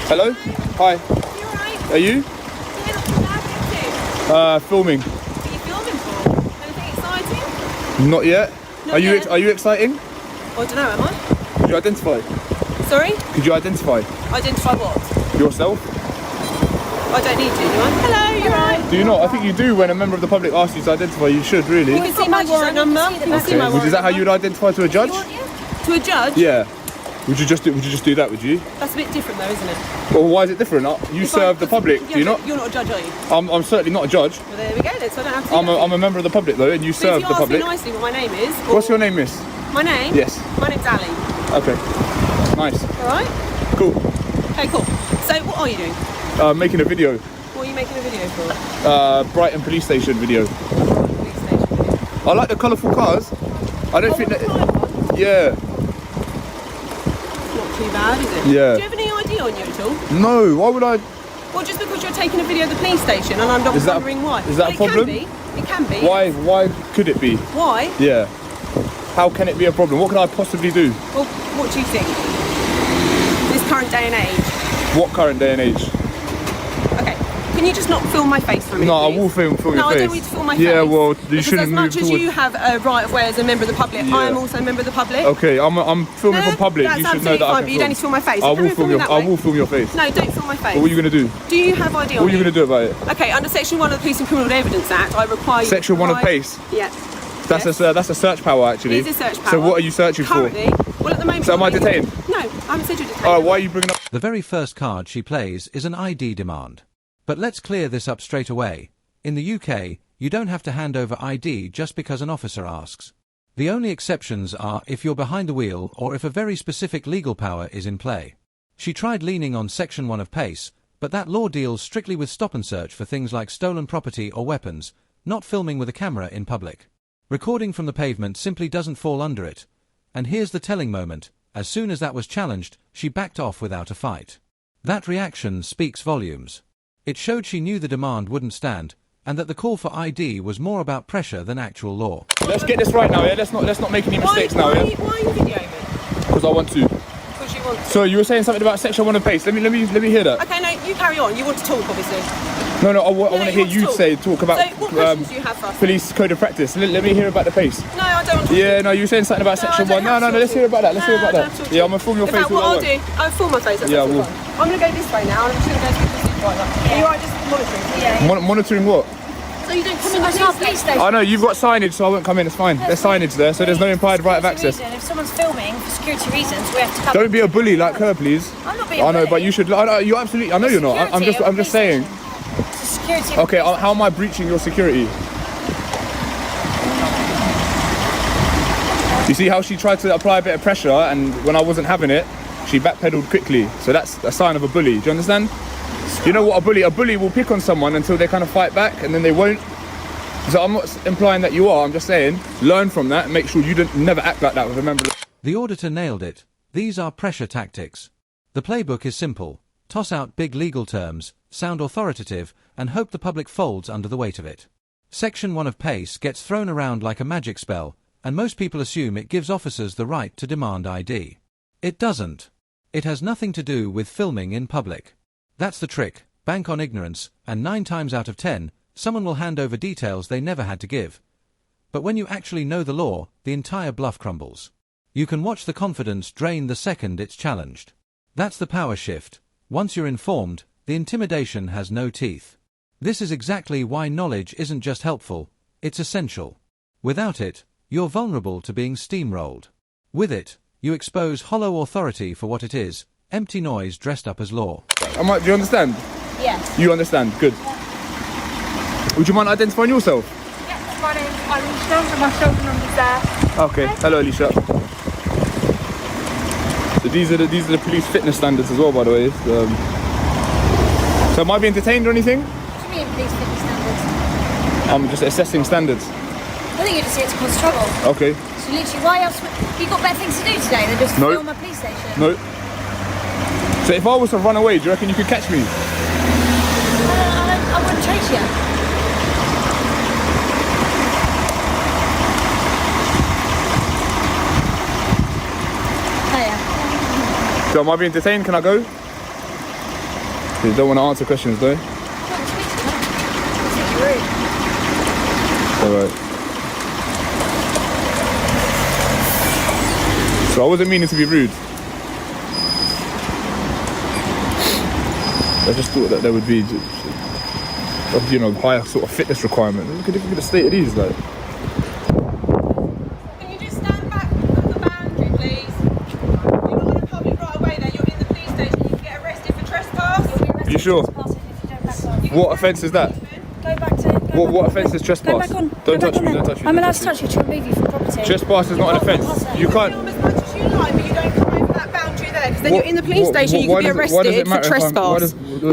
Hello? Hi. You alright? Are you? Yeah, not too bad, thank you. Filming. What are you filming for? Anything exciting? Not yet. Not are you yet. Are you exciting? Oh, I don't know, am I? Could you identify? Sorry? Could you identify Identify what? yourself? I don't need to, do I? Hello, you alright? Do you not? I think you do when a member of the public asks you to identify. You should really. You can see my warrant number. You can see my Okay. warrant Is that how number. you'd identify to a judge? To a judge? Yeah. Would you just do that? Would you? That's a bit different though, isn't it? Well, why is it different? You If serve the public. Yeah, Do you but not? You're not a judge, are you? I'm certainly not a judge. Well, there we go then, so I don't have to do I'm a member of the public though, and you serve the public. If you ask me nicely what my name is. What's your name, miss? My name? Yes. My name's Ali. Okay. Nice. Alright? Cool. Okay, cool. So, what are you doing? Making a video. What are you making a video for? Brighton police station video. Police station video. I like the colourful cars. I don't think that. Yeah. Not too bad, is it? Yeah. Do you have any ID on you at all? No. Why would I? Well, just because you're taking a video of the police station and I'm not wondering why. Is that a problem? It can be. Why? Why could it be? Why? Yeah. How can it be a problem? What can I possibly do? Well, what do you think? This current day and age. What current day and age? Okay. Can you just not film my face for me? No, please? I will film your face. No, I don't want you to film my face. Yeah, well, you because shouldn't as much move as towards. you have a right of way as a member of the public, Yeah. I am also a member of the public. Okay, I'm filming for public. That's You should know absolutely that. fine, but you don't need to film my face. I You can will film your. that I way. will film your face. No, don't film my face. But what are you gonna do? Do you have ID on What are you you? gonna do about it? Okay, under Section 1 of the Police and Criminal Evidence Act, I require you. Section 1 of PACE. Yeah. That's a search power actually. It is a search power. So what are you searching Currently, for? well, at the moment. So am I you're detained? No, I haven't said you're detained. Oh, why are you bringing up? The very first card she plays is an ID demand. But let's clear this up straight away. In the UK, you don't have to hand over ID just because an officer asks. The only exceptions are if you're behind the wheel or if a very specific legal power is in play. She tried leaning on Section 1 of PACE, but that law deals strictly with stop and search for things like stolen property or weapons, not filming with a camera in public. Recording from the pavement simply doesn't fall under it. And here's the telling moment: as soon as that was challenged, she backed off without a fight. That reaction speaks volumes. It showed she knew the demand wouldn't stand, and that the call for ID was more about pressure than actual law. Let's get this right now, yeah. Let's not make any mistakes now, yeah. Why are you videoing me? Because I want to. Because you want to. So you were saying something about Section 1 of PACE. Let me hear that. Okay, no, you carry on. You want to talk, obviously. No, I want to hear want you to talk about So, what questions do you have for us? police code of practice. Let me hear about the PACE. No, I don't want to. Yeah, no, you were saying something about Section 1. No, let's hear about that. Let's hear about that. Yeah, I'm gonna film your In face fact, with what I'll my do, I'll film my face. That's Yeah, absolutely we'll- fine. I'm going to go this way now, and I'm just going to go to the supervisor. Are you alright just monitoring? Yeah. monitoring what? So you don't come in the police station? I know you've got signage, so I won't come in. It's fine. There's signage there, so there's no implied right of access. If someone's filming for security reasons, we have to come. Don't be a bully like her, please. I'm not being I know, bully. but you should. I know, you absolutely. I know you're not. I'm just saying. It's a security. Okay, how am I breaching your security? You see how she tried to apply a bit of pressure, and when I wasn't having it, she backpedaled quickly. So that's a sign of a bully. Do you understand? You know what a bully will pick on someone until they kind of fight back, and then they won't. So I'm not implying that you are. I'm just saying, learn from that and make sure you never act like that with a member. The auditor nailed it. These are pressure tactics. The playbook is simple. Toss out big legal terms, sound authoritative, and hope the public folds under the weight of it. Section 1 of PACE gets thrown around like a magic spell, and most people assume it gives officers the right to demand ID. It doesn't. It has nothing to do with filming in public. That's the trick. Bank on ignorance, and 9 times out of 10, someone will hand over details they never had to give. But when you actually know the law, the entire bluff crumbles. You can watch the confidence drain the second it's challenged. That's the power shift. Once you're informed, the intimidation has no teeth. This is exactly why knowledge isn't just helpful, it's essential. Without it, you're vulnerable to being steamrolled. With it, you expose hollow authority for what it is, empty noise dressed up as law. Do you understand? Yes. You understand? Good. Would you mind identifying yourself? Yeah, my name's Alicia, and my shoulder number's there. Okay. Hello, Alicia. So these are the police fitness standards as well, by the way. So am I being detained or anything? What do you mean, police fitness standards? I'm just assessing standards. I think you're just here to cause trouble. Okay. So literally, why else would you got better things to do today than just No. film a police station? No. So if I was to run away, do you reckon you could catch me? I wouldn't chase you. Hiya. So am I being detained? Can I go? You don't want to answer questions, though? Alright. So I wasn't meaning to be rude. I just thought that there would be, you know, higher sort of fitness requirement. Look at the state of these, like. Can you just stand back from the boundary, please? You're not in a public right away there. You're in the police station. You can get arrested for trespass. You sure? What offence is that? Go back to. What offence is trespass? Go back on. Don't touch me, don't touch me. I'm allowed to touch you to remove you from property. Trespass is not an offence. You can't. Film as much as you like, but you don't come over that boundary there, because then you're in the police station. You can be arrested for trespass. No,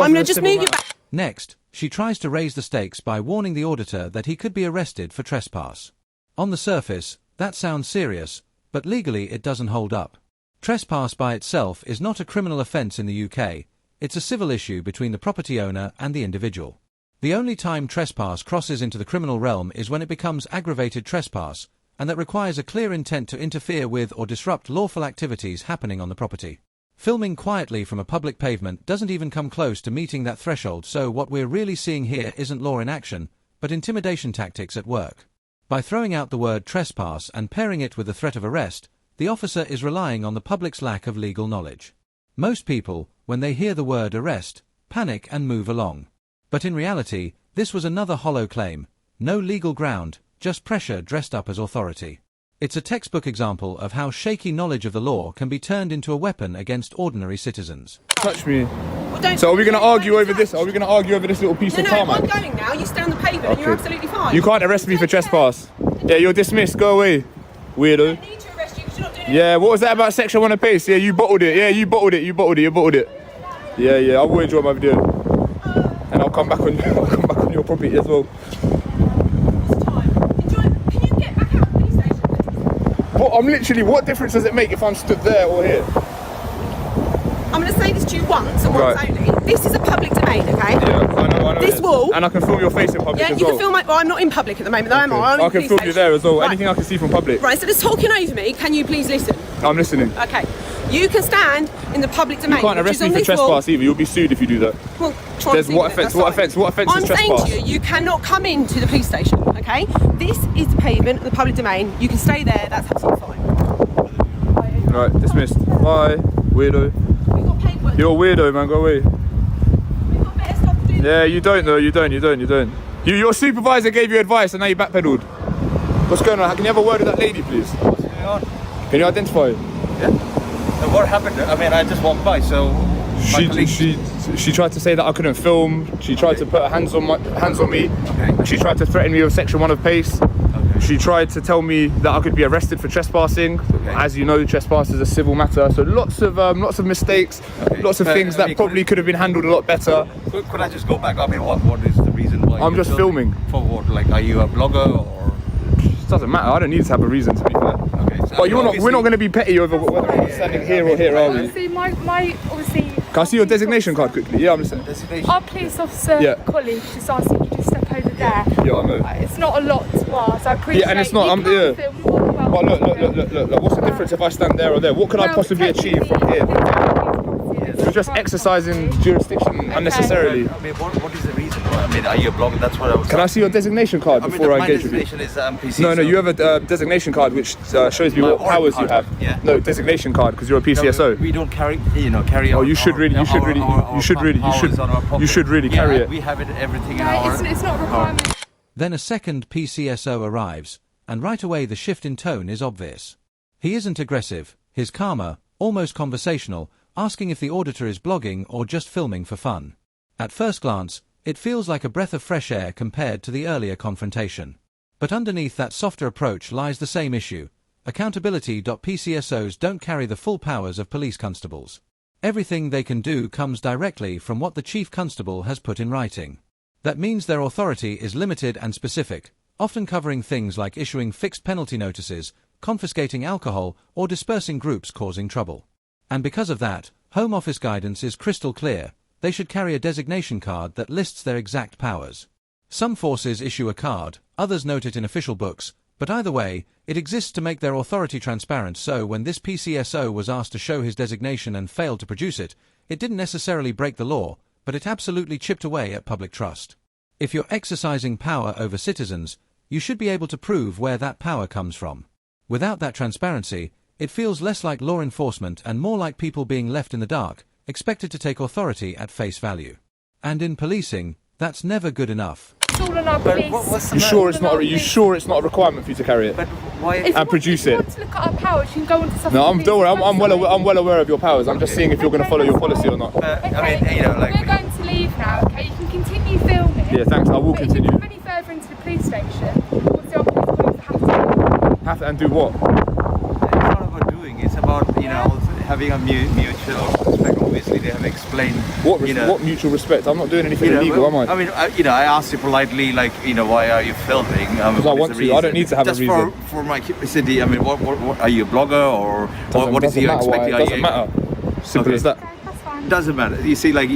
I'm going to just move you back. Next, she tries to raise the stakes by warning the auditor that he could be arrested for trespass. On the surface, that sounds serious, but legally it doesn't hold up. Trespass by itself is not a criminal offence in the UK, it's a civil issue between the property owner and the individual. The only time trespass crosses into the criminal realm is when it becomes aggravated trespass, and that requires a clear intent to interfere with or disrupt lawful activities happening on the property. Filming quietly from a public pavement doesn't even come close to meeting that threshold, so what we're really seeing here isn't law in action, but intimidation tactics at work. By throwing out the word trespass and pairing it with the threat of arrest, the officer is relying on the public's lack of legal knowledge. Most people, when they hear the word arrest, panic and move along. But in reality, this was another hollow claim. No legal ground, just pressure dressed up as authority. It's a textbook example of how shaky knowledge of the law can be turned into a weapon against ordinary citizens. Touch me. Well, So are we going to argue over this? Are we going to argue over this little piece of No, tarmac? I'm going now. You stay on the pavement and you're absolutely fine. You can't arrest me for trespass. Yeah, you're dismissed. Go away, weirdo. I need to arrest you because you're not doing Yeah, what was that about section 1 of pace? Yeah, you bottled it. Yeah, you bottled it. You bottled it. You bottled it. Yeah, I will enjoy my video, and I'll come back on. I'll come back on your property as well. Can you get back out of the police station? What? I'm literally. What difference does it make if I'm stood there or here? I'm going to say this to you once and once Right. only. This is a public domain, okay? Yeah, I know. This it is. wall- And I can film your face in public Yeah, as you well. can film my. Well, I'm not in public at the moment, though, am I? I'm in I the can police film you station. there as well. Right. Anything I can see from public. Right, instead of talking over me, can you please listen? I'm listening. Okay. You can stand in the public domain. You can't which arrest is me on for this trespass wall. either. You'll be sued if you do that. Well, try There's and what think of it, offence? that's What fine. offence? What offence is I'm trespass? saying to you, you cannot come into the police station, okay? This is the pavement, the public domain. You can stay there, that's absolutely fine. Right, dismissed. Bye, weirdo. We've got paperwork. You're a weirdo, man. Go away. We've got better stuff to do. Yeah, you don't though. You don't. Your supervisor gave you advice and now you backpedaled. What's going on? Can you have a word with that lady, please? What's going on? Can you identify? Yeah. So what happened? I mean, I just walked by, so She tried to say that I couldn't film. She tried to put her hands on me. Okay. She tried to threaten me with section 1 of pace. She tried to tell me that I could be arrested for trespassing. Okay. As you know, trespass is a civil matter, so lots of mistakes, Okay. lots of But, things I that mean, probably could have been handled a lot better. Could I just go back? I mean, what is the reason why? I'm you're just filming. For what? Like, are you a blogger or? It doesn't matter. I don't need to have a reason, to be fair. Okay. So But we're not going to be petty over whether I'm standing here or here, are we? Obviously, my obviously. Can I see your designation card quickly? Yeah, I'm listening. Destination. Our police officer Yeah. colleague just asked if you just step over there. Yeah, I know. It's not a lot to ask. I appreciate. Yeah, and it's not- You I'm- can yeah. film, you're welcome But to look, what's the difference if I stand there or there? What could I Well, possibly achieve from here? You're just exercising jurisdiction unnecessarily. I mean, what is the reason? I mean, are you a blogger? That's what I was. Can I see your designation card I mean, before I my engage with you? designation is PC. No, so- you have a designation card which shows me My what powers you card, have. yeah. No, designation card because you're a PCSO. We don't carry Oh, you should really carry it. We have it, everything in No, our. it's not a requirement. Then a second PCSO arrives, and right away the shift in tone is obvious. He isn't aggressive, he's calmer, almost conversational, asking if the auditor is blogging or just filming for fun. At first glance, it feels like a breath of fresh air compared to the earlier confrontation. But underneath that softer approach lies the same issue. Accountability. PCSOs don't carry the full powers of police constables. Everything they can do comes directly from what the chief constable has put in writing. That means their authority is limited and specific, often covering things like issuing fixed penalty notices, confiscating alcohol, or dispersing groups causing trouble. And because of that, Home Office guidance is crystal clear. They should carry a designation card that lists their exact powers. Some forces issue a card, others note it in official books, but either way, it exists to make their authority transparent, so when this PCSO was asked to show his designation and failed to produce it, It didn't necessarily break the law, but it absolutely chipped away at public trust. If you're exercising power over citizens, you should be able to prove where that power comes from. Without that transparency, it feels less like law enforcement and more like people being left in the dark, expected to take authority at face value. And in policing, that's never good enough. It's all on our But police. what's the You matter? sure it's not? Are you sure it's not a requirement for you to carry it? But why? If you and produce if you it. want to look at our powers, you can go onto something. No, don't worry. I'm well aware of your powers. I'm just seeing if you're going to follow your policy or not. I mean, you know, like. We're going to leave now, okay? You can continue filming. Yeah, thanks. I will but continue. If you come any further into the police station, what's the police colleagues have to Have to and do what? It's not about doing. It's about having a mutual respect. Obviously, they have explained. What mutual respect? I'm not doing anything illegal, am I? I mean, I asked you politely, like, why are you filming? Because I want to. I don't need to have a reason. Just for my curiosity. I mean, what are you a blogger or what is your expectation? It doesn't matter. Simple as that. Okay, that's fine. Doesn't matter. You see, like.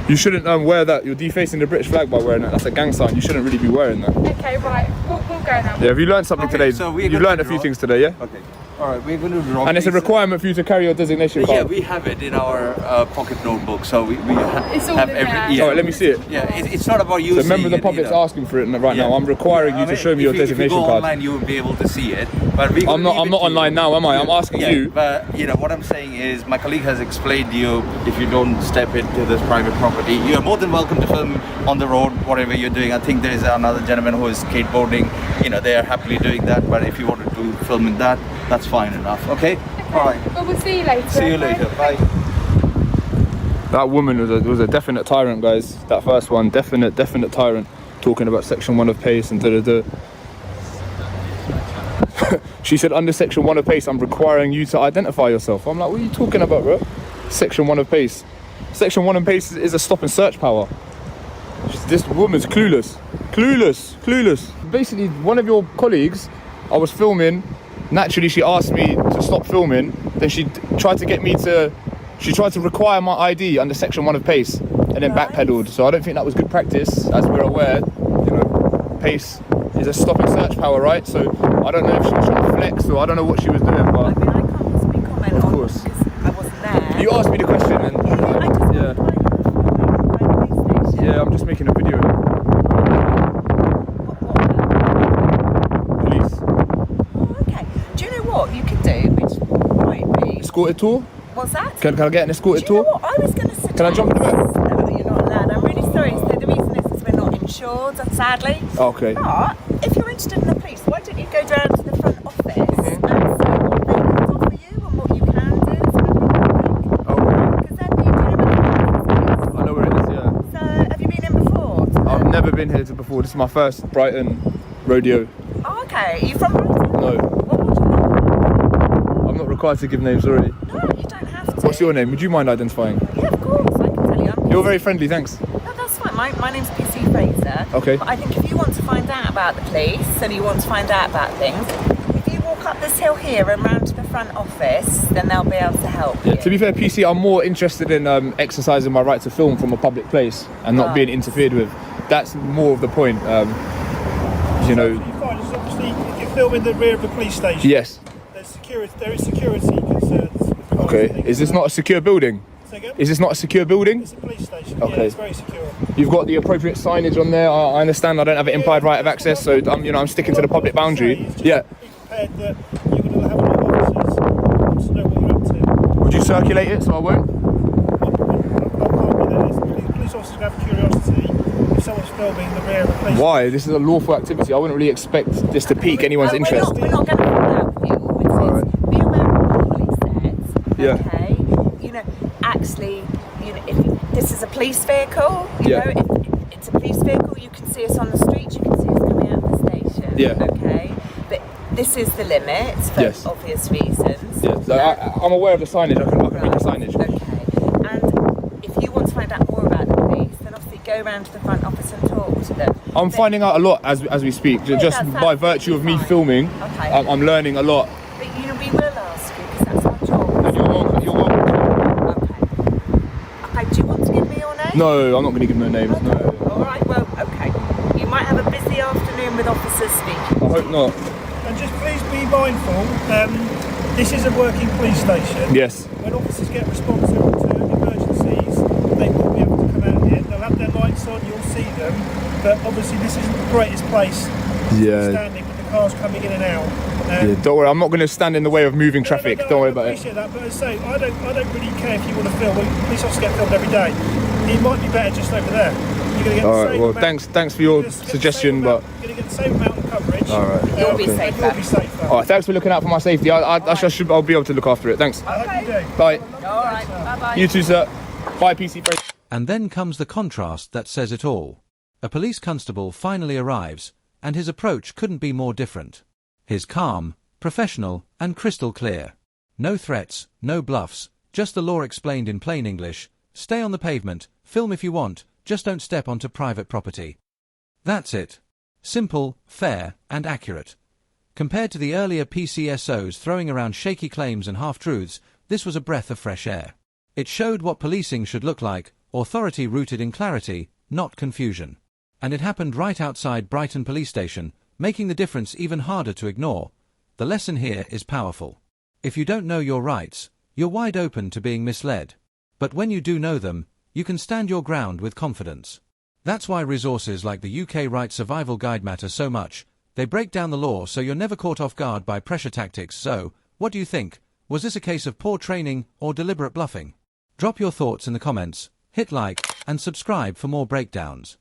You shouldn't wear that. You're defacing the British flag by wearing that. That's a gang sign. You shouldn't really be wearing that. Okay, right. We'll go now. Yeah, have you learned something today? so we're You've gonna learned a few draw. things today, yeah? Okay. All right, we're going to draw. And it's a requirement for you to carry your designation Yeah, card. we have it in our pocket notebook, so we It's all have in every. there. Yeah, Alright, let me see it. Yeah, it's not about you. So remember, the seeing it, public's asking for it right Yeah. now. I'm requiring Yeah, you I to mean, show me your if you designation go card. online, you will be able to see it. But I'm not online now, am I? I'm asking you. But what I'm saying is, my colleague has explained to you, if you don't step into this private property, you are more than welcome to film on the road, whatever you're doing. I think there is another gentleman who is skateboarding. They are happily doing that. But if you wanted to film in that, that's fine enough. Okay. All right. Well, we'll see you later. See you okay? later. Bye. That woman was a definite tyrant, guys. That first one, definite tyrant. Talking about section 1 of PACE and da-da-da. She said, under section 1 of PACE, I'm requiring you to identify yourself. I'm like, what are you talking about, bro? Section 1 of PACE. Section 1 of PACE is a stop and search power. This woman's clueless. Basically, one of your colleagues, I was filming. Naturally, she asked me to stop filming. Then she tried to require my ID under section 1 of PACE, and then backpedaled. So I don't think that was good practice. As we're aware, PACE is a stop and search power, right? So I don't know if she was trying to flex or I don't know what she was doing, I but mean, I can't possibly comment Of on course. because I wasn't there. you asked me the question, and I just yeah, police station. yeah, I'm just making a video. Police Oh, okay. Do you know what you could do, which might be? escorted tour. What's that? Can I get an escorted Do you know tour? what I was going to suggest? Can I jump in the back? No, you're not allowed. I'm really sorry. So the reason is we're not insured, sadly. Okay. But if you're interested in the police, why don't you go down to the front office Mm-hmm. and see what they can offer you and what you can do as a member of the public? Okay. Because then do you know where the office is? I know where it is. Yeah. So have you been in before? I've never been here before. This is my first Brighton rodeo. Oh, okay. Are you from Brighton? No, What would you like? I'm not required to give names already. No, you don't have to. What's your name? Would you mind identifying? Yeah, of course. I can tell you. You're very friendly, thanks. No, that's fine. My name's PC Fraser. Okay. But I think if you want to find out about the police and you want to find out about things, if you walk up this hill here and round to the front office, then they'll be able to help you. To be fair, PC, I'm more interested in exercising my right to film from a public place and not being interfered with. That's more of the point. You know, You find is obviously if you film in the rear of the police station, yes. there is security concerns. with regards to Okay. things Is this like not a secure building? that. Say again? Is this not a secure building? It's a police station. Okay. Yeah, it's very secure. You've got the appropriate signage on there. I understand. I don't have an implied right of access, so I'm sticking to the public boundary. Yeah. Be prepared that you're going to have a lot of officers to know what you're up to. Would you circulate it so I won't? I can't be there. The police officers have curiosity if someone's filming the rear of the police. Why? This is a lawful activity. I wouldn't really expect this to pique anyone's No, interest. We're not going to fall out with you. All it Alright. says, be aware of what the police says. Yeah. Okay. Actually, if this is a police vehicle, Yeah. if it's a police vehicle, you can see us on the street, you can see us coming out of the station. Yeah. Okay. But this is the limit for Yes. obvious reasons. Yeah, so I'm aware of the signage. I can read the signage. Okay. And if you want to find out more about the police, then obviously go round to the front office and talk to them. I'm finding out a lot as we speak. Yeah, Just that's by virtue of me absolutely filming, fine. Okay. I'm learning a lot. But we will ask you because that's our job. And you're welcome. You're welcome. Okay, do you want to give me your name? No, I'm not going to give no names. No, All right, well, okay. You might have a busy afternoon with officers speaking. I hope not. And just please be mindful, this is a working police station. Yes. When officers get responsive to emergency but obviously this isn't the greatest place Yeah. standing with the cars coming in and out. Yeah, don't worry, I'm not going to stand in the way of moving traffic. No, Don't worry I about it. appreciate that, but as I say, I don't really care if you want to film. Police officers get filmed every day. It might be better just over there. You're going to get All the right. same Well, amount, thanks for your suggestion, but you're going to get the same amount of coverage. all right. You'll be Okay. safe. You'll be safer. All right. Thanks for looking out for my safety. I'll be able to look after it. Thanks. I hope you do. Bye. All right. Bye-bye. You too, sir. Bye, PC friend. And then comes the contrast that says it all. A police constable finally arrives, and his approach couldn't be more different. He's calm, professional, and crystal clear. No threats, no bluffs, just the law explained in plain English. Stay on the pavement, film if you want, just don't step onto private property. That's it. Simple, fair, and accurate. Compared to the earlier PCSOs throwing around shaky claims and half-truths, this was a breath of fresh air. It showed what policing should look like, authority rooted in clarity, not confusion. And it happened right outside Brighton Police Station, making the difference even harder to ignore. The lesson here is powerful. If you don't know your rights, you're wide open to being misled. But when you do know them, you can stand your ground with confidence. That's why resources like the UK Right Survival Guide matter so much. They break down the law so you're never caught off guard by pressure tactics. So, what do you think? Was this a case of poor training or deliberate bluffing? Drop your thoughts in the comments, hit like, and subscribe for more breakdowns.